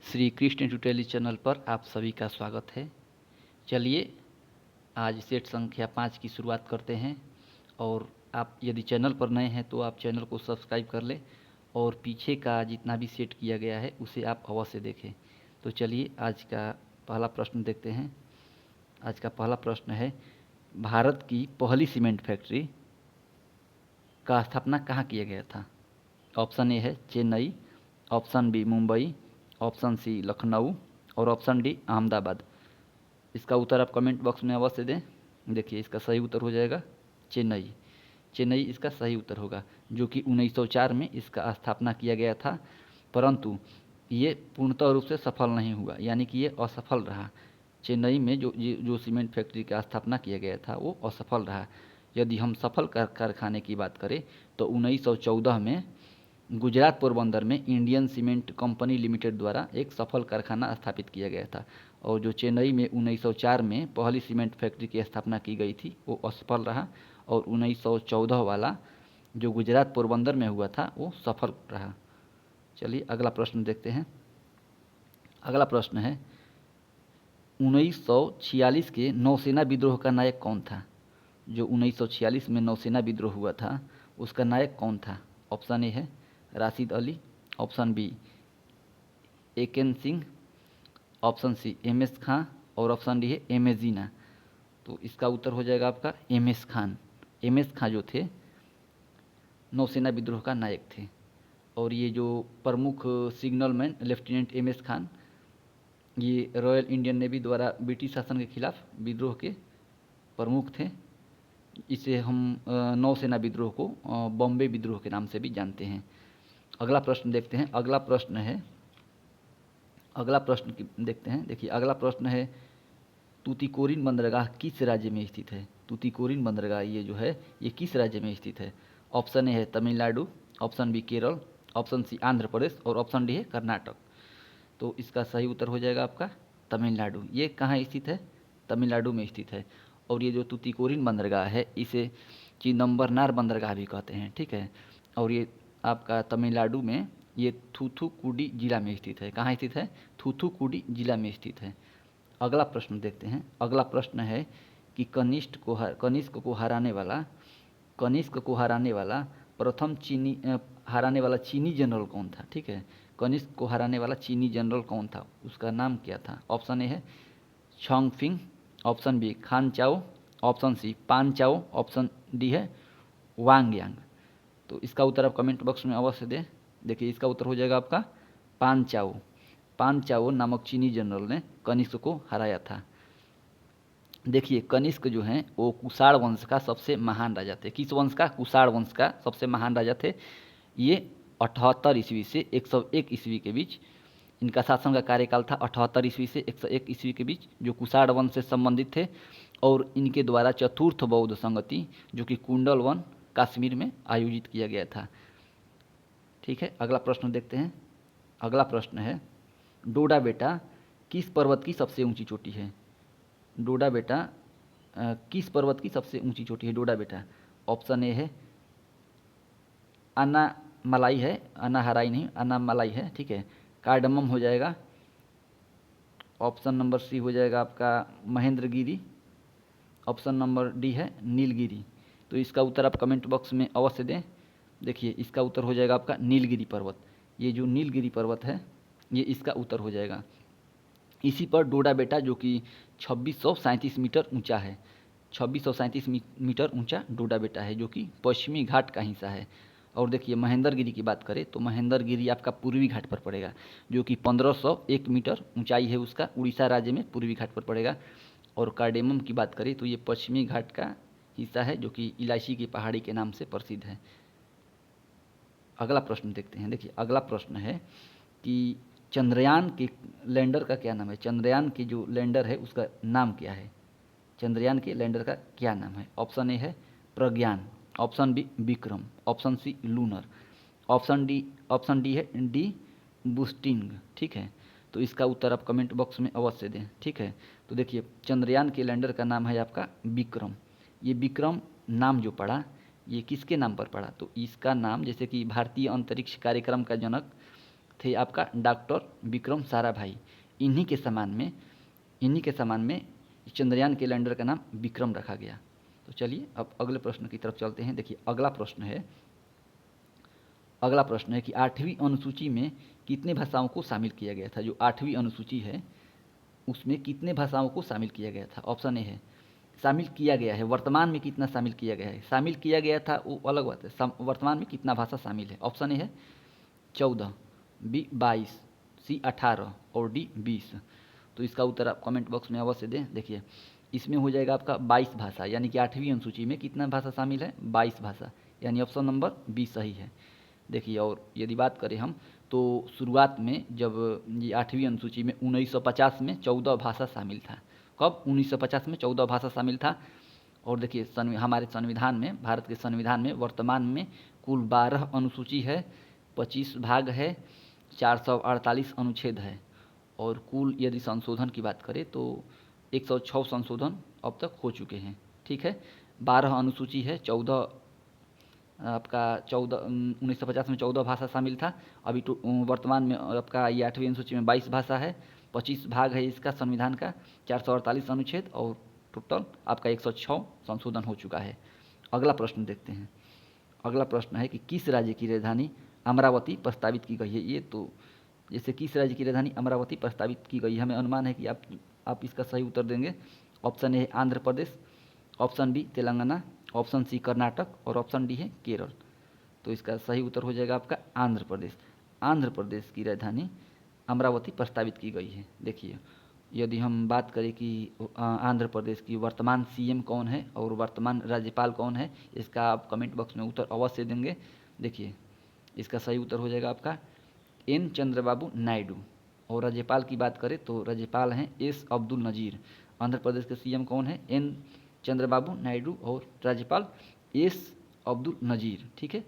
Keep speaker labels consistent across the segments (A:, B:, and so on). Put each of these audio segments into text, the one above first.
A: Shri Krishna tutorial channel पर आप सभी का स्वागत है। चलिए आज सेट संख्या 5 की शुरुआत करते हैं। और आप यदि चैनल पर नए हैं तो आप चैनल को सब्सक्राइब कर लें और पीछे का जितना भी सेट किया गया है उसे आप अवश्य देखें। तो चलिए आज का पहला प्रश्न देखते हैं। आज का पहला प्रश्न है, भारत की पहली सीमेंट फैक्ट्री का स्थापना कहाँ किया गया था? ऑप्शन ए है Chennai, option B Mumbai, option C Lucknow और ऑप्शन डी अहमदाबाद। इसका उत्तर आप कमेंट बॉक्स में अवश्य दें। देखिए इसका सही उत्तर हो जाएगा चेन्नई। चेन्नई इसका सही उत्तर होगा, जो कि 1904 में इसका स्थापना किया गया था, परंतु ये पूर्णतः रूप से सफल नहीं हुआ, यानी कि ये असफल रहा। चेन्नई में जो सीमेंट फैक्ट्री का स्थापना किया गया था वो असफल रहा। यदि हम सफल कारखाने की बात करें तो 1914 में गुजरात पोरबंदर में इंडियन सीमेंट कंपनी लिमिटेड द्वारा एक सफल कारखाना स्थापित किया गया था। और जो चेन्नई में 1904 में पहली सीमेंट फैक्ट्री की स्थापना की गई थी वो असफल रहा, और 1914 वाला जो गुजरात पोरबंदर में हुआ था वो सफल रहा। चलिए अगला प्रश्न देखते हैं। अगला प्रश्न है, 1946 के नौसेना विद्रोह का नायक कौन था? जो 1946 में नौसेना विद्रोह हुआ था उसका नायक कौन था? ऑप्शन ए है राशिद अली, ऑप्शन बी एकेन Singh, option C M S Khan और ऑप्शन डी है एम एस जीना। तो इसका उत्तर हो जाएगा आपका M S Khan. M S Khan जो थे नौसेना विद्रोह का नायक थे। और ये जो प्रमुख signal man lieutenant M S Khan, ये रॉयल इंडियन नेवी द्वारा ब्रिटिश शासन के खिलाफ विद्रोह के प्रमुख थे। इसे हम नौसेना विद्रोह को बॉम्बे विद्रोह के नाम से भी जानते हैं। अगला प्रश्न देखते हैं। अगला प्रश्न देखते हैं। देखिए अगला प्रश्न है, तूतीकोरिन बंदरगाह किस राज्य में स्थित है? तूतीकोरिन बंदरगाह ये जो है ये किस राज्य में स्थित है? ऑप्शन ए है Tamil Nadu, option B Kerala, option C Andhra Pradesh और ऑप्शन डी है कर्नाटक। तो इसका सही उत्तर हो जाएगा आपका तमिलनाडु। ये कहाँ स्थित है? तमिलनाडु में स्थित है। और ये जो तूतीकोरिन बंदरगाह है इसे चिदम्बरनार बंदरगाह भी कहते हैं, ठीक है। और ये आपका तमिलनाडु में ये थूथुकुडी जिला में स्थित है। कहाँ स्थित है? थूथुकुडी जिला में स्थित है। अगला प्रश्न देखते हैं। अगला प्रश्न है कि कनिष्क को हराने वाला प्रथम हराने वाला चीनी जनरल कौन था? ठीक है, कनिष्क को हराने वाला चीनी जनरल कौन था, उसका नाम क्या था? ऑप्शन ए है छॉन्गफिंग, ऑप्शन बी खान चाओ, ऑप्शन सी पान चाओ, ऑप्शन डी है वांग यांग। तो इसका उत्तर आप कमेंट बॉक्स में अवश्य दें। देखिए इसका उत्तर हो जाएगा आपका पान चाओ। पान चाओ नामक चीनी जनरल ने कनिष्क को हराया था। देखिए कनिष्क जो हैं वो कुषाण वंश का सबसे महान राजा थे। किस वंश का? कुषाण वंश का सबसे महान राजा थे। ये 78 ईस्वी से 101 ईस्वी के बीच इनका शासन का कार्यकाल था। 78 ईस्वी से 101 ईस्वी के बीच जो कुषाण वंश से संबंधित थे। और इनके द्वारा चतुर्थ बौद्ध संगति जो कि कुंडल वन कश्मीर में आयोजित किया गया था। ठीक है, अगला प्रश्न देखते हैं। अगला प्रश्न है, डोडा बेटा किस पर्वत की सबसे ऊंची चोटी है? डोडा बेटा किस पर्वत की सबसे ऊंची चोटी है डोडा बेटा? ऑप्शन ए है अनामलाई है, अनाहराई नहीं अनामलाई है, ठीक है। कार्डमम हो जाएगा। ऑप्शन नंबर सी हो जाएगा आपका महेंद्रगिरी। ऑप्शन नंबर डी है नीलगिरी। तो इसका उत्तर आप कमेंट बॉक्स में अवश्य दें। देखिए इसका उत्तर हो जाएगा आपका नीलगिरी पर्वत। ये जो नीलगिरी पर्वत है ये इसका उत्तर हो जाएगा। इसी पर डोडा बेटा जो कि 2637 मीटर ऊंचा है। 2637 मीटर ऊंचा डोडा बेटा है जो कि पश्चिमी घाट का हिस्सा है। और देखिए महेंद्रगिरी की बात करें तो महेंद्रगिरी आपका पूर्वी घाट पर पड़ेगा, जो कि 1501 मीटर ऊंचाई है उसका, उड़ीसा राज्य में पूर्वी घाट पर पड़ेगा। और कार्डेमम की बात करें तो ये पश्चिमी घाट का हिस्सा है जो कि इलायची की पहाड़ी के नाम से प्रसिद्ध है। अगला प्रश्न देखते हैं। देखिए अगला प्रश्न है कि चंद्रयान के लैंडर का क्या नाम है? चंद्रयान की जो लैंडर है उसका नाम क्या है? चंद्रयान के लैंडर का क्या नाम है? ऑप्शन ए है Pragyan, option B Vikram, option C lunar, option D है डी बूस्टिंग, ठीक है। तो इसका उत्तर आप कमेंट बॉक्स में अवश्य दें, ठीक है। तो देखिए चंद्रयान के लैंडर का नाम है आपका विक्रम। ये विक्रम नाम जो पड़ा ये किसके नाम पर पड़ा? तो इसका नाम जैसे कि भारतीय अंतरिक्ष कार्यक्रम का जनक थे आपका डॉक्टर विक्रम साराभाई। इन्हीं के सम्मान में चंद्रयान के लैंडर का नाम विक्रम रखा गया। तो चलिए अब अगले प्रश्न की तरफ चलते हैं। देखिए अगला प्रश्न है कि 8वीं अनुसूची में कितने भाषाओं को शामिल किया गया था। जो 8वीं अनुसूची है उसमें कितने भाषाओं को शामिल किया गया था। ऑप्शन ए है शामिल किया गया है, वर्तमान में कितना शामिल किया गया है। शामिल किया गया था वो अलग बात है, वर्तमान में कितना भाषा शामिल है। ऑप्शन ए है 14, बी 22, सी 18 और डी 20। तो इसका उत्तर आप कमेंट बॉक्स में अवश्य दें। देखिए इसमें हो जाएगा आपका 22 भाषा, यानी कि 8वीं अनुसूची में कितना भाषा शामिल है, 22 भाषा, यानी ऑप्शन नंबर बी सही है। देखिए और यदि बात करें हम तो शुरुआत में जब ये 8वीं अनुसूची में 1950 में 14 भाषा शामिल था। कब? 1950 में 14 भाषा शामिल था। और देखिए हमारे संविधान में, भारत के संविधान में वर्तमान में कुल 12 अनुसूची है, 25 भाग है, 448 अनुच्छेद है। और कुल यदि संशोधन की बात करें तो 106 संशोधन अब तक हो चुके हैं। ठीक है, 12 अनुसूची है, 14 आपका 1950 में 14 भाषा शामिल था। अभी वर्तमान में आपका ये 8वीं अनुसूची में 22 भाषा है, 25 भाग है इसका संविधान का, 448 अनुच्छेद और टोटल आपका 106 संशोधन हो चुका है। अगला प्रश्न देखते हैं। अगला प्रश्न है कि किस राज्य की राजधानी अमरावती प्रस्तावित की गई है। ये तो जैसे किस राज्य की राजधानी अमरावती प्रस्तावित की गई है, हमें अनुमान है कि आप इसका सही उत्तर देंगे। ऑप्शन ए है Andhra Pradesh, option B Telangana, option C Karnataka और ऑप्शन डी है केरल। तो इसका सही उत्तर हो जाएगा आपका आंध्र प्रदेश। आंध्र प्रदेश की राजधानी अमरावती प्रस्तावित की गई है। देखिए यदि हम बात करें कि आंध्र प्रदेश की वर्तमान सीएम कौन है और वर्तमान राज्यपाल कौन है, इसका आप कमेंट बॉक्स में उत्तर अवश्य देंगे। देखिए इसका सही उत्तर हो जाएगा आपका एन चंद्रबाबू नायडू। और राज्यपाल की बात करें तो राज्यपाल हैं एस अब्दुल नज़ीर। आंध्र प्रदेश के सीएम कौन है? एन चंद्रबाबू नायडू और राज्यपाल एस अब्दुल नज़ीर। ठीक है,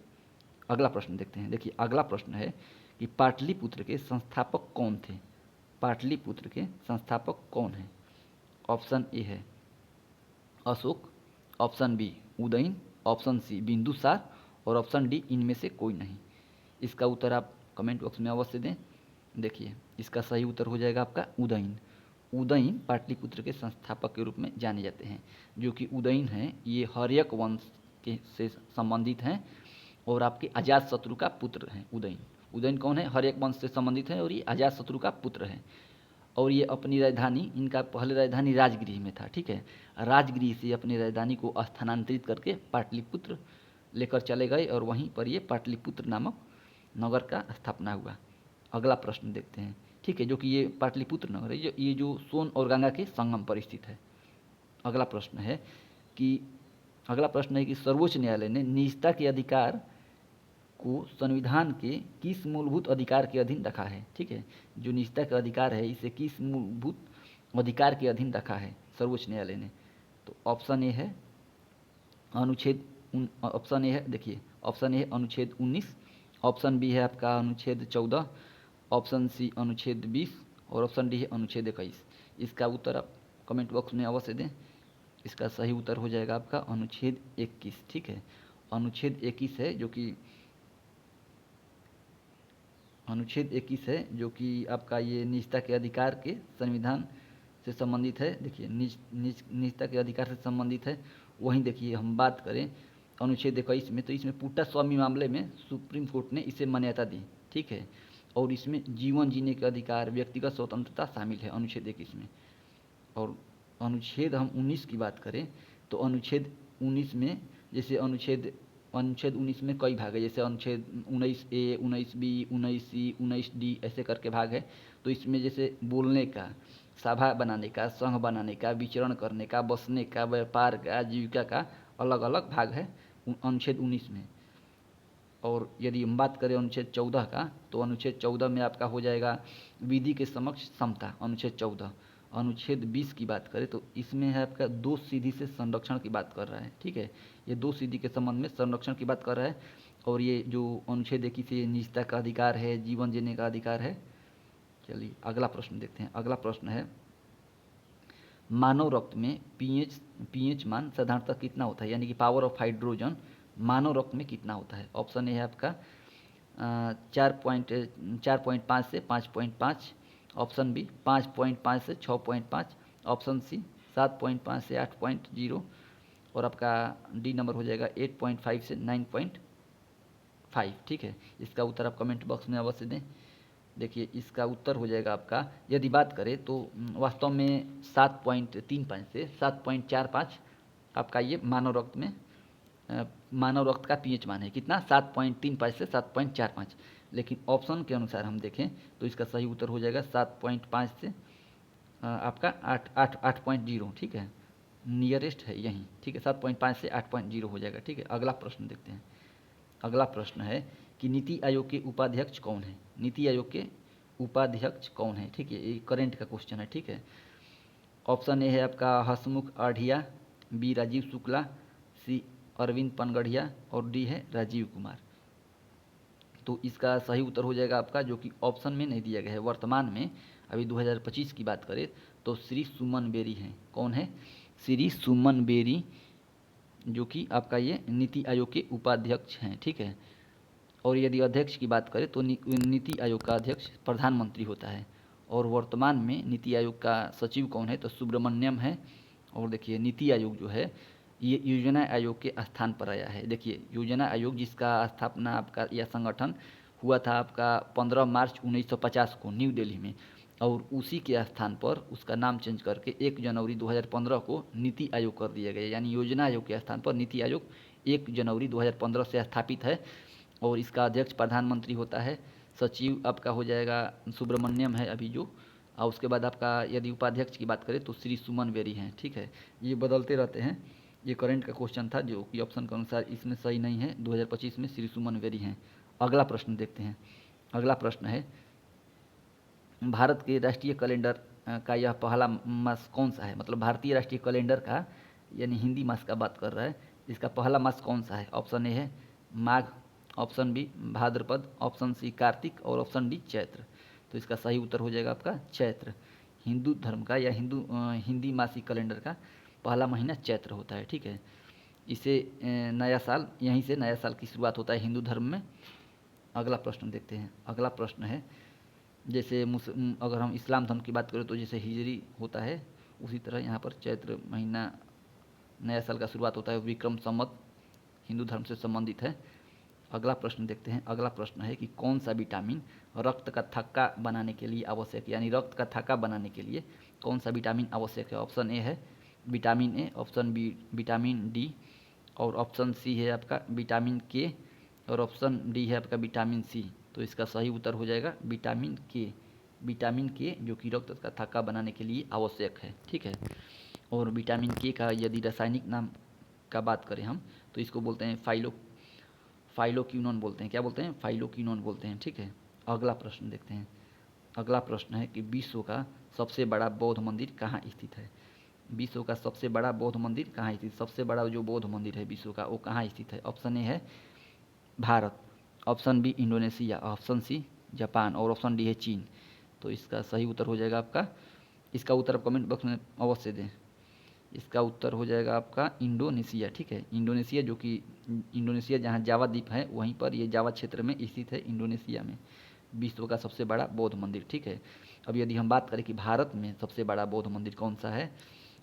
A: अगला प्रश्न देखते हैं। देखिए अगला प्रश्न है कि पाटलिपुत्र के संस्थापक कौन थे। पाटलिपुत्र के संस्थापक कौन है? ऑप्शन ए है Ashok, option B Udayan, option C Bindusar और ऑप्शन डी इनमें से कोई नहीं। इसका उत्तर आप कमेंट बॉक्स में अवश्य दें। देखिए इसका सही उत्तर हो जाएगा आपका उदयन। उदयन पाटलिपुत्र के संस्थापक के रूप में जाने जाते हैं। जो कि उदयन हैं ये हर्यक वंश के से संबंधित हैं और आपके अजातशत्रु का पुत्र हैं उदयन। उदयन कौन है? हर्यक वंश से संबंधित है और ये अजातशत्रु का पुत्र है। और ये अपनी राजधानी, इनका पहले राजधानी राजगृह में था। ठीक है, राजगृह से अपनी राजधानी को स्थानांतरित करके पाटलिपुत्र लेकर चले गए और वहीं पर ये पाटलिपुत्र नामक नगर का स्थापना हुआ। अगला प्रश्न देखते हैं। ठीक है, जो कि ये पाटलिपुत्र नगर है, ये जो सोन और गंगा के संगम पर स्थित है। अगला प्रश्न है कि सर्वोच्च न्यायालय ने निजता के अधिकार को संविधान के किस मूलभूत अधिकार के अधीन रखा है। ठीक है, जो निजता का अधिकार है इसे किस मूलभूत अधिकार के अधीन रखा है सर्वोच्च न्यायालय ने। तो ऑप्शन ए है अनुच्छेद ऑप्शन ए है देखिए ऑप्शन ए है अनुच्छेद 19, ऑप्शन बी है आपका अनुच्छेद 14, ऑप्शन सी अनुच्छेद 20 और ऑप्शन डी है अनुच्छेद 21। इसका उत्तर आप कमेंट बॉक्स में अवश्य दें। इसका सही उत्तर हो जाएगा आपका अनुच्छेद 21। ठीक है, अनुच्छेद 21 है जो कि आपका ये निजता के अधिकार के संविधान से संबंधित है। देखिए निजता के अधिकार से संबंधित है। वहीं देखिए हम बात करें अनुच्छेद 21 में, तो इसमें पुट्टा स्वामी मामले में सुप्रीम कोर्ट ने इसे मान्यता दी। ठीक है, और इसमें जीवन जीने के अधिकार, व्यक्तिगत स्वतंत्रता शामिल है अनुच्छेद 21 में। और अनुच्छेद हम 19 की बात करें तो अनुच्छेद 19 में जैसे अनुच्छेद 19 में कई भाग है, जैसे अनुच्छेद 19A, 19B, 19C, 19D ऐसे करके भाग है। तो इसमें जैसे बोलने का, सभा बनाने का, संघ बनाने का, विचरण करने का, बसने का, व्यापार का, जीविका का अलग अलग भाग है अनुच्छेद 19 में। और यदि हम बात करें अनुच्छेद 14 का तो अनुच्छेद 14 में आपका हो जाएगा विधि के समक्ष समता अनुच्छेद 14। अनुच्छेद 20 की बात करें तो इसमें है आपका दो सीधी से संरक्षण की बात कर रहा है। ठीक है, ये दो सीधी के संबंध में संरक्षण की बात कर रहा है। और ये जो अनुच्छेद 21 से निजता का अधिकार है, जीवन जीने का अधिकार है। चलिए अगला प्रश्न देखते हैं। अगला प्रश्न है मानव रक्त में पीएच मान साधारणतः कितना होता है, यानी कि पावर ऑफ हाइड्रोजन मानव रक्त में कितना होता है। ऑप्शन ए है आपका 4.5 से 5.5, ऑप्शन बी 5.5 से 6.5, ऑप्शन सी 7.5 से 8.0 और आपका डी नंबर हो जाएगा 8.5 से 9.5। ठीक है, इसका उत्तर आप कमेंट बॉक्स में अवश्य दें। देखिए इसका उत्तर हो जाएगा आपका, यदि बात करें तो वास्तव में 7.35 से 7.45 आपका ये मानव रक्त में मानव रक्त का पीएच मान है। कितना? 7.35 से 7.45। लेकिन ऑप्शन के अनुसार हम देखें तो इसका सही उत्तर हो जाएगा 7.5 से आपका 8.0। ठीक है, नियरेस्ट है यहीं। ठीक है, 7.5 से 8.0 हो जाएगा। ठीक है, अगला प्रश्न देखते हैं। अगला प्रश्न है कि नीति आयोग के उपाध्यक्ष कौन है? नीति आयोग के उपाध्यक्ष कौन है? ठीक है, ये करंट का क्वेश्चन है। ठीक है, ऑप्शन ए है आपका हसमुख आढ़िया, बी राजीव शुक्ला, सी अरविंद पनगढ़िया और डी है राजीव कुमार। तो इसका सही उत्तर हो जाएगा आपका, जो कि ऑप्शन में नहीं दिया गया है। वर्तमान में अभी 2025 की बात करें तो श्री सुमन बेरी हैं। कौन है? श्री सुमन बेरी, जो कि आपका ये नीति आयोग के उपाध्यक्ष हैं। ठीक है, और यदि अध्यक्ष की बात करें तो नीति आयोग का अध्यक्ष प्रधानमंत्री होता है। और वर्तमान में नीति आयोग का सचिव कौन है? तो सुब्रमण्यम है। और देखिए नीति आयोग जो है ये योजना आयोग के स्थान पर आया है। देखिए योजना आयोग जिसका स्थापना आपका यह संगठन हुआ था आपका 15 मार्च 1950 को न्यू दिल्ली में, और उसी के स्थान पर उसका नाम चेंज करके 1 जनवरी 2015 को नीति आयोग कर दिया गया। यानी योजना आयोग के स्थान पर नीति आयोग 1 जनवरी 2015 से स्थापित है और इसका अध्यक्ष प्रधानमंत्री होता है। सचिव आपका हो जाएगा सुब्रमण्यम है अभी जो, और उसके बाद आपका यदि उपाध्यक्ष की बात करें तो श्री सुमन बेरी हैं। ठीक है, ये बदलते रहते हैं। ये करंट का क्वेश्चन था जो कि ऑप्शन के अनुसार इसमें सही नहीं है। 2025 में श्री सुमन बेरी हैं। अगला प्रश्न देखते हैं। अगला प्रश्न है भारत के राष्ट्रीय कैलेंडर का यह पहला मास कौन सा है? मतलब भारतीय राष्ट्रीय कैलेंडर का यानी हिंदी मास का बात कर रहा है, इसका पहला मास कौन सा है? ऑप्शन ए है माघ, ऑप्शन बी भाद्रपद, ऑप्शन सी कार्तिक और ऑप्शन डी चैत्र। तो इसका सही उत्तर हो जाएगा आपका चैत्र। हिंदू धर्म का या हिंदी मासिक कैलेंडर का पहला महीना चैत्र होता है। ठीक है, इसे नया साल, यहीं से नया साल की शुरुआत होता है हिंदू धर्म में। अगला प्रश्न देखते हैं। अगला प्रश्न है जैसे अगर हम इस्लाम धर्म की बात करें तो जैसे हिजरी होता है उसी तरह यहाँ पर चैत्र महीना नया साल का शुरुआत होता है। विक्रम संवत हिंदू धर्म से संबंधित है। अगला प्रश्न देखते हैं। अगला प्रश्न है कि कौन सा विटामिन रक्त का थक्का बनाने के लिए आवश्यक है? यानी रक्त का थक्का बनाने के लिए कौन सा विटामिन आवश्यक है? ऑप्शन ए है vitamin A, option B vitamin D और ऑप्शन सी है आपका विटामिन के और ऑप्शन डी है आपका विटामिन सी। तो इसका सही उत्तर हो जाएगा विटामिन के। विटामिन के जो कि रक्त का थक्का बनाने के लिए आवश्यक है। ठीक है, और विटामिन के का यदि रासायनिक नाम का बात करें हम तो इसको बोलते हैं फाइलोक्विनोन बोलते हैं। क्या बोलते हैं? फाइलोक्विनोन बोलते हैं। ठीक है, अगला प्रश्न देखते हैं। अगला प्रश्न है कि विश्व का सबसे बड़ा बौद्ध मंदिर कहाँ स्थित है? विश्व का सबसे बड़ा बौद्ध मंदिर कहाँ स्थित? सबसे बड़ा जो बौद्ध मंदिर है विश्व का वो कहाँ स्थित है? ऑप्शन ए है Bharat, option B Indonesia, option C Japan और ऑप्शन डी है चीन। तो इसका सही उत्तर हो जाएगा आपका, इसका उत्तर आप कमेंट बॉक्स में अवश्य दें। इसका उत्तर हो जाएगा आपका इंडोनेशिया। ठीक है, इंडोनेशिया जो कि इंडोनेशिया जहाँ जावा द्वीप है वहीं पर ये जावा क्षेत्र में स्थित है इंडोनेशिया में विश्व का सबसे बड़ा बौद्ध मंदिर। ठीक है, अब यदि हम बात करें कि भारत में सबसे बड़ा बौद्ध मंदिर कौन सा है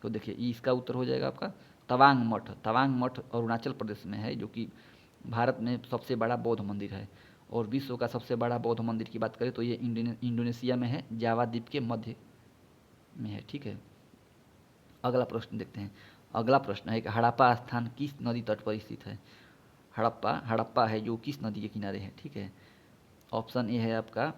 A: तो देखिए इसका उत्तर हो जाएगा आपका तवांग मठ। तवांग मठ अरुणाचल प्रदेश में है जो कि भारत में सबसे बड़ा बौद्ध मंदिर है। और विश्व का सबसे बड़ा बौद्ध मंदिर की बात करें तो ये इंडोनेशिया में है, जावा द्वीप के मध्य में है। ठीक है, अगला प्रश्न देखते हैं। अगला प्रश्न है कि हड़प्पा स्थान किस नदी तट पर स्थित है? हड़प्पा है जो किस नदी के किनारे है? ठीक है, ऑप्शन ए है आपका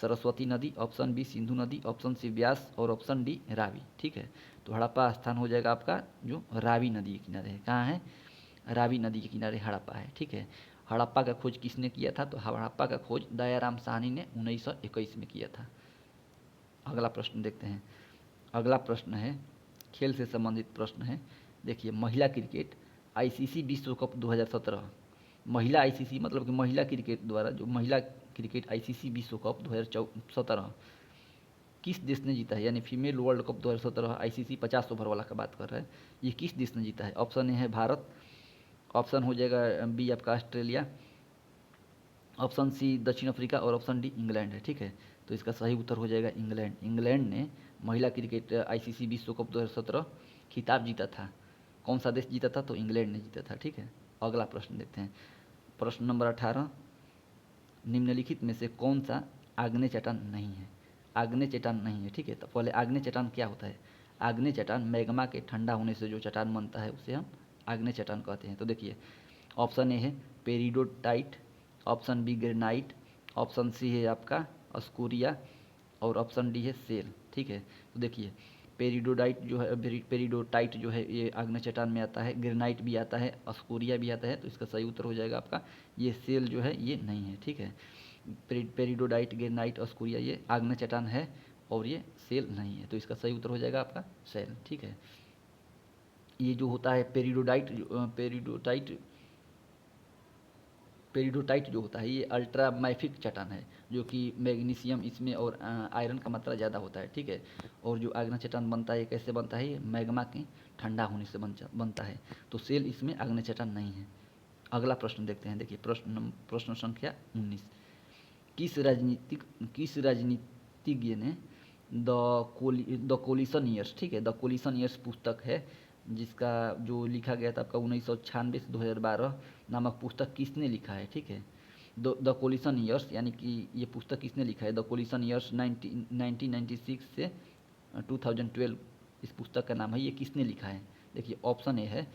A: सरस्वती नदी, ऑप्शन बी सिंधु नदी, ऑप्शन सी व्यास और ऑप्शन डी रावी। ठीक है, तो हड़प्पा स्थान हो जाएगा आपका जो रावी नदी के किनारे है। कहाँ है? रावी नदी के किनारे हड़प्पा है। ठीक है, हड़प्पा का खोज किसने किया था? तो हड़प्पा का खोज दयाराम साहनी ने 1921 में किया था। अगला प्रश्न देखते हैं। अगला प्रश्न है खेल से संबंधित प्रश्न है। देखिए महिला क्रिकेट आईसीसी विश्व कप 2017, महिला आईसीसी मतलब कि महिला क्रिकेट द्वारा जो महिला क्रिकेट आईसीसी विश्व कप 2017 किस देश ने जीता है? यानी female world cup 2017 ICC 50 over वाला का बात कर रहा है, ये किस देश ने जीता है? ऑप्शन ए है भारत, ऑप्शन हो जाएगा बी आपका ऑस्ट्रेलिया, ऑप्शन सी दक्षिण अफ्रीका और ऑप्शन डी इंग्लैंड है। ठीक है, तो इसका सही उत्तर हो जाएगा इंग्लैंड। इंग्लैंड ने महिला क्रिकेट आईसीसी विश्व कप 2017 खिताब जीता था। कौन सा देश जीता था? तो इंग्लैंड ने जीता था। ठीक है, अगला प्रश्न देखते हैं। प्रश्न नंबर 18, निम्नलिखित में से कौन सा आग्नेय चट्टान नहीं है? आग्नेय चट्टान नहीं है। ठीक है, तो पहले आग्नेय चट्टान क्या होता है? आग्नेय चट्टान मैग्मा के ठंडा होने से जो चट्टान बनता है उसे हम आग्नेय चट्टान कहते हैं। तो देखिए, ऑप्शन ए है peridotite, option B granite, option C है आपका स्कोरिया और ऑप्शन डी है सेल। ठीक है, तो देखिए पेरिडोडाइट जो है पेरिडोटाइट जो है ये आग्नेय चट्टान में आता है, ग्रेनाइट भी आता है, स्कोरिया भी आता है। तो इसका सही उत्तर हो जाएगा आपका ये सेल जो है ये नहीं है। ठीक है, पेरिडोडाइट, ग्रेनाइट, स्कोरिया ये आग्नेय चट्टान है और ये सेल नहीं है। तो इसका सही उत्तर हो जाएगा आपका सेल। ठीक है, ये जो होता है पेरिडोटाइट जो होता है ये अल्ट्रा मैफिक चट्टान है, जो कि मैग्नीशियम इसमें और आयरन का मात्रा ज़्यादा होता है। ठीक है, और जो आग्नेय चट्टान बनता है ये कैसे बनता है? ये मैग्मा के ठंडा होने से बनता है। तो सेल इसमें आग्नेय चट्टान नहीं है। अगला प्रश्न देखते हैं। देखिए प्रश्न संख्या 19, किस राजनीतिज्ञ ने द कोलिशन ईयर्स, ठीक है, द कोलिशन ईयर्स पुस्तक है जिसका जो लिखा गया था आपका 1996 से 2012 नामक पुस्तक किसने लिखा है? ठीक है, द कोलिशन ईयर्स यानी कि ये पुस्तक किसने लिखा है? द कोलिशन ईयर्स 1996 से 2012 इस पुस्तक का नाम है। ये किसने लिखा है? देखिए ऑप्शन ए है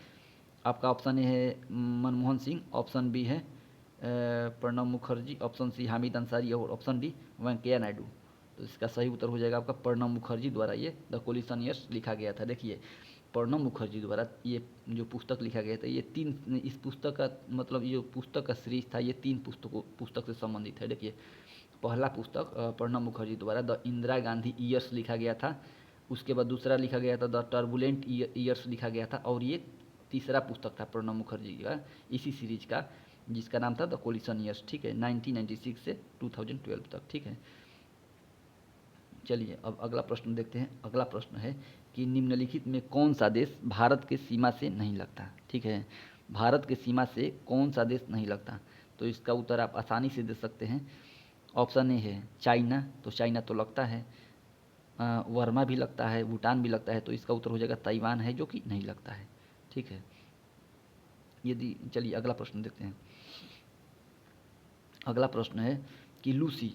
A: आपका, ऑप्शन ए है मनमोहन सिंह, ऑप्शन बी है प्रणब मुखर्जी, ऑप्शन सी हामिद अंसारी और ऑप्शन डी वेंकैया नायडू। तो इसका सही उत्तर हो जाएगा आपका प्रणब मुखर्जी द्वारा ये द कोलिशन ईयर्स लिखा गया था। देखिए प्रणब मुखर्जी द्वारा ये जो पुस्तक लिखा गया था ये इस पुस्तक का मतलब ये जो पुस्तक का सीरीज था ये 3 पुस्तक से संबंधित है। देखिए पहला पुस्तक प्रणब मुखर्जी द्वारा द इंदिरा गांधी ईयर्स लिखा गया था, उसके बाद दूसरा लिखा गया था द टर्बुलेंट ईयर्स लिखा गया था, और ये तीसरा पुस्तक था प्रणब मुखर्जी का इसी सीरीज का जिसका नाम था द कोलिशन ईयर्स। ठीक है, 1996 से 2012 तक। ठीक है, चलिए अब अगला प्रश्न देखते हैं। अगला प्रश्न है कि निम्नलिखित में कौन सा देश भारत के सीमा से नहीं लगता? ठीक है, भारत के सीमा से कौन सा देश नहीं लगता? तो इसका उत्तर आप आसानी से दे सकते हैं। ऑप्शन ए है चाइना, तो चाइना तो लगता है, वर्मा भी लगता है, भूटान भी लगता है। तो इसका उत्तर हो जाएगा ताइवान है जो कि नहीं लगता है। ठीक है, यदि चलिए अगला प्रश्न देखते हैं। अगला प्रश्न है कि लूसी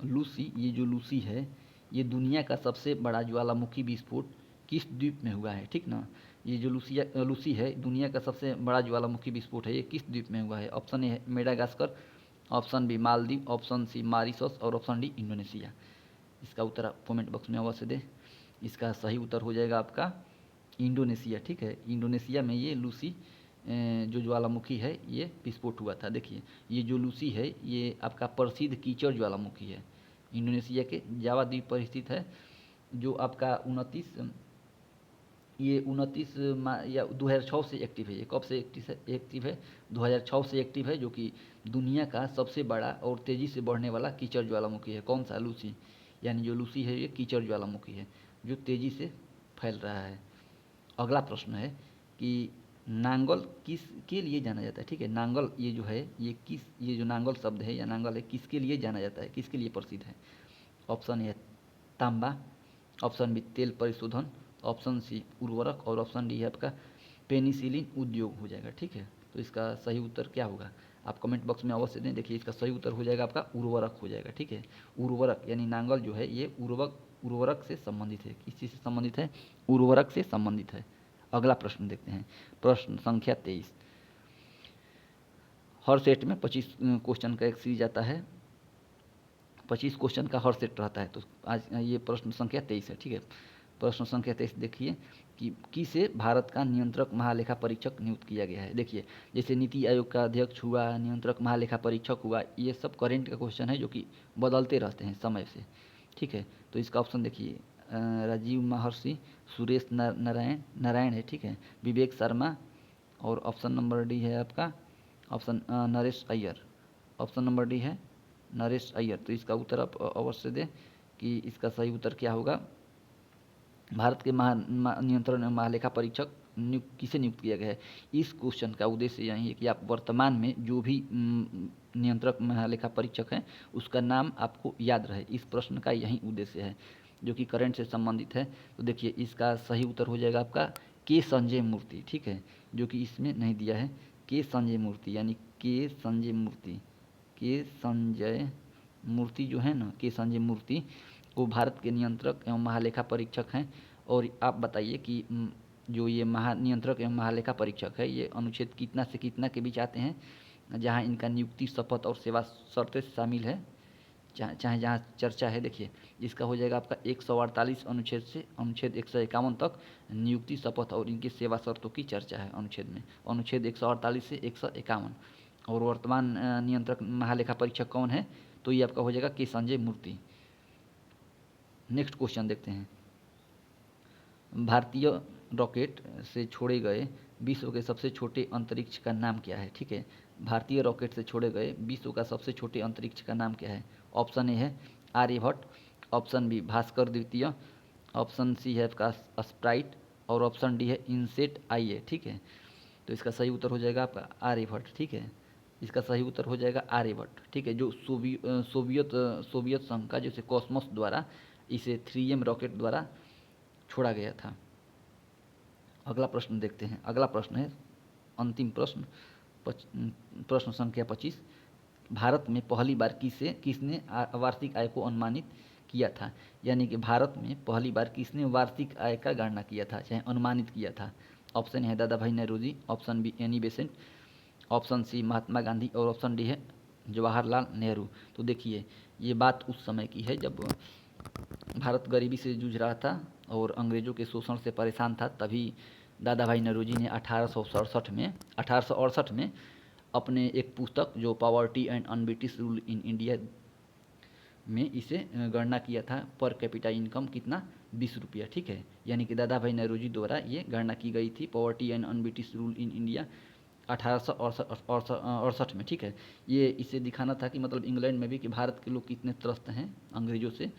A: लूसी ये जो लूसी है ये दुनिया का सबसे बड़ा ज्वालामुखी विस्फोट किस द्वीप में हुआ है? ठीक ना, ये जो लूसी है दुनिया का सबसे बड़ा ज्वालामुखी विस्फोट है, ये किस द्वीप में हुआ है? ऑप्शन ए है Madagascar, option B Maldives, option C Mauritius और ऑप्शन डी इंडोनेशिया। इसका उत्तर आप कमेंट बॉक्स में अवश्य दें। इसका सही उत्तर हो जाएगा आपका इंडोनेशिया। ठीक है, इंडोनेशिया में ये लूसी जो ज्वालामुखी है ये विस्फोट हुआ था। देखिए ये जो लूसी है ये आपका प्रसिद्ध कीचड़ ज्वालामुखी है, इंडोनेशिया के जावा द्वीप पर स्थित है, जो आपका 29 या 2006 से एक्टिव है। ये कब से एक्टिव है? 2006 से एक्टिव है, जो कि दुनिया का सबसे बड़ा और तेज़ी से बढ़ने वाला कीचड़ ज्वालामुखी है। कौन सा? लूसी, यानी जो लूसी है ये कीचड़ ज्वालामुखी है जो तेज़ी से फैल रहा है। अगला प्रश्न है कि नांगल किस के लिए जाना जाता है? ठीक है, नांगल ये जो है ये जो नांगल शब्द है या नांगल है किसके लिए जाना जाता है, किसके लिए प्रसिद्ध है? ऑप्शन ए तांबा, ऑप्शन बी तेल परिशोधन, ऑप्शन सी उर्वरक और ऑप्शन डी है आपका पेनिसिलिन उद्योग हो जाएगा। ठीक है, तो इसका सही उत्तर क्या होगा आप कमेंट बॉक्स में अवश्य दें। देखिए इसका सही उत्तर हो जाएगा आपका उर्वरक हो जाएगा। ठीक है, उर्वरक यानी नांगल जो है ये उर्वरक से संबंधित है। किस चीज़ से संबंधित है? उर्वरक से संबंधित है। अगला प्रश्न देखते हैं। प्रश्न संख्या 23, हर सेट में 25 क्वेश्चन का एक सीरीज आता है, 25 क्वेश्चन का हर सेट रहता है। तो आज ये प्रश्न संख्या 23 है। ठीक है, प्रश्न संख्या 23 देखिए कि किसे भारत का नियंत्रक महालेखा परीक्षक नियुक्त किया गया है? देखिए जैसे नीति आयोग का अध्यक्ष हुआ, नियंत्रक महालेखा परीक्षक हुआ, ये सब करेंट का क्वेश्चन है जो कि बदलते रहते हैं समय से। ठीक है, तो इसका ऑप्शन देखिए राजीव महर्षि, सुरेश नारायण है। ठीक है, विवेक शर्मा और ऑप्शन नंबर डी है आपका option Naresh Iyer. Option number D है नरेश अय्यर। तो इसका उत्तर आप अवश्य दें कि इसका सही उत्तर क्या होगा। भारत के नियंत्रण महालेखा परीक्षक किसे नियुक्त किया गया है? इस क्वेश्चन का उद्देश्य यही है कि आप वर्तमान में जो भी नियंत्रक महालेखा परीक्षक है उसका नाम आपको याद रहे। इस प्रश्न का यही उद्देश्य है जो कि करंट से संबंधित है। तो देखिए इसका सही उत्तर हो जाएगा आपका के संजय मूर्ति, ठीक है, जो कि इसमें नहीं दिया है। के संजय मूर्ति यानी के संजय मूर्ति, के संजय मूर्ति जो है ना, के संजय मूर्ति वो भारत के नियंत्रक एवं महालेखा परीक्षक हैं। और आप बताइए कि जो ये महानियंत्रक एवं महालेखा परीक्षक है ये अनुच्छेद कितना से कितना के बीच आते हैं जहाँ इनका नियुक्ति, शपथ और सेवा शर्तें शामिल है, चाहे जहाँ चर्चा है। देखिए इसका हो जाएगा आपका 148 अनुच्छेद से अनुच्छेद 151 तक नियुक्ति, शपथ और इनकी सेवा शर्तों की चर्चा है अनुच्छेद में, अनुच्छेद 148 से 151। और वर्तमान नियंत्रक महालेखा परीक्षक कौन है, तो ये आपका हो जाएगा के संजय मूर्ति। नेक्स्ट क्वेश्चन देखते हैं। भारतीय रॉकेट से छोड़े गए विश्व के सबसे छोटे अंतरिक्ष का नाम क्या है, ठीक है। भारतीय रॉकेट से छोड़े गए विश्व का सबसे छोटे अंतरिक्ष का नाम क्या है। ऑप्शन ए है आर्यभट्ट, ऑप्शन बी भास्कर द्वितीय, ऑप्शन सी है आपका स्प्राइट और ऑप्शन डी है इनसेट आईए, ठीक है। तो इसका सही उत्तर हो जाएगा आपका आर्यभट्ट, ठीक है। इसका सही उत्तर हो जाएगा आर्यभट्ट, ठीक है, जो सोवियत संघ का जैसे कॉस्मोस द्वारा इसे 3M रॉकेट द्वारा छोड़ा गया था। अगला प्रश्न देखते हैं। अगला प्रश्न है अंतिम प्रश्न, प्रश्न संख्या 25। भारत में पहली बार किसने वार्षिक आय को अनुमानित किया था, यानी कि भारत में पहली बार किसने वार्षिक आय का गणना किया था, चाहे अनुमानित किया था। ऑप्शन है Dadabhai Nehru, option B Annie Besant, option C Mahatma Gandhi और ऑप्शन डी है जवाहरलाल नेहरू। तो देखिए ये बात उस समय की है जब भारत गरीबी से जूझ रहा था और अंग्रेज़ों के शोषण से परेशान था। तभी दादा भाई नेहरू ने 1868 में अपने एक पुस्तक जो poverty and un-British rule in India में इसे गणना किया था। पर कैपिटा इनकम कितना, 20 रुपया, ठीक है। यानी कि दादा भाई नेहरू जी द्वारा ये गणना की गई थी poverty and un-British rule in India 1868 में, ठीक है। ये इसे दिखाना था कि मतलब इंग्लैंड में भी कि भारत के लोग कितने त्रस्त हैं अंग्रेज़ों से,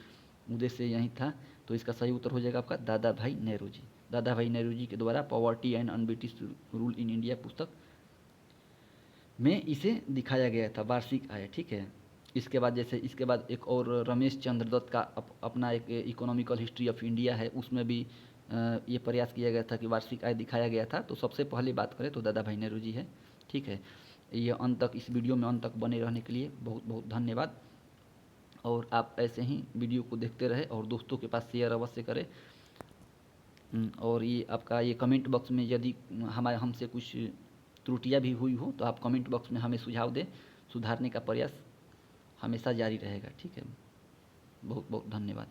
A: उद्देश्य यही था। तो इसका सही उत्तर हो जाएगा आपका दादा भाई नेहरू जी। दादा भाई नेहरू जी के द्वारा poverty and un-British rule in India पुस्तक में इसे दिखाया गया था वार्षिक आय, ठीक है। इसके बाद इसके बाद एक और रमेश चंद्र दत्त का अपना एक इकोनॉमिकल हिस्ट्री ऑफ इंडिया है, उसमें भी ये प्रयास किया गया था कि वार्षिक आय दिखाया गया था। तो सबसे पहले बात करें तो दादा भाई नेहरू जी है, ठीक है। ये अंत तक, इस वीडियो में अंत तक बने रहने के लिए बहुत बहुत धन्यवाद। और आप ऐसे ही वीडियो को देखते रहे और दोस्तों के पास शेयर अवश्य करें। और ये आपका ये कमेंट बॉक्स में यदि हमसे कुछ त्रुटियां भी हुई हो तो आप कमेंट बॉक्स में हमें सुझाव दें, सुधारने का प्रयास हमेशा जारी रहेगा, ठीक है। बहुत बहुत धन्यवाद।